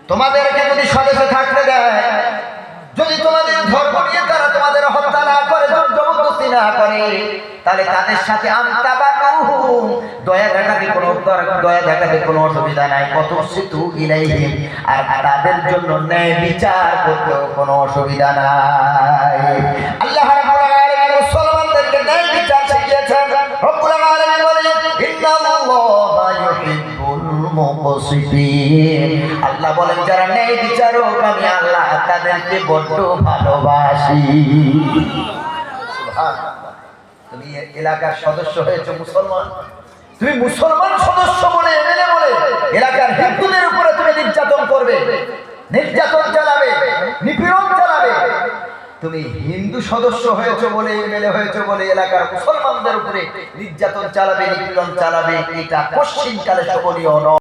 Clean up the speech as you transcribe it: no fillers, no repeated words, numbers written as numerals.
তোমাদেরকে যদি স্বদেশে থাকতে দেয়, যদি তোমাদের ধর্ম নিয়ে তারা তোমাদের হত্যা না করে, জবরদস্তি না করে, তাহলে তাদের সাথে দয়া দেখাতে কোনো অসুবিধা নাই। কতসিতু ইলাইহিম, আর তাদের জন্য ন্যায় বিচার করতেও কোনো অসুবিধা নাই। আল্লাহ রাব্বুল আলামিন মুসলমানদেরকে ন্যায় বিচার শিখিয়েছেন। রব্বুল আলামিন বলেন, ইন্নাল্লাহা ইউহিব্বুল মুকসিতিন। আল্লাহ বলেন, যারা ন্যায় বিচারক আমি আল্লাহ তাদেরকে বড্ড ভালোবাসি। সুবহানাল্লাহ। তুমি এলাকার সদস্য হয়েছে মুসলমান, তুমি মুসলমান সদস্য বলে এমএলএ বলে এলাকার হিন্দুদের উপরে তুমি নির্যাতন করবে, নির্যাতন চালাবে, নিপীড়ন চালাবে। তুমি হিন্দু সদস্য হয়েছে বলে এমএলএ হয়েছে বলে এলাকার মুসলমানদের উপরে নির্যাতন চালাবে, নিপীড়ন চালাবে, এটা পশ্চিমকালে শোভনীয় নয়।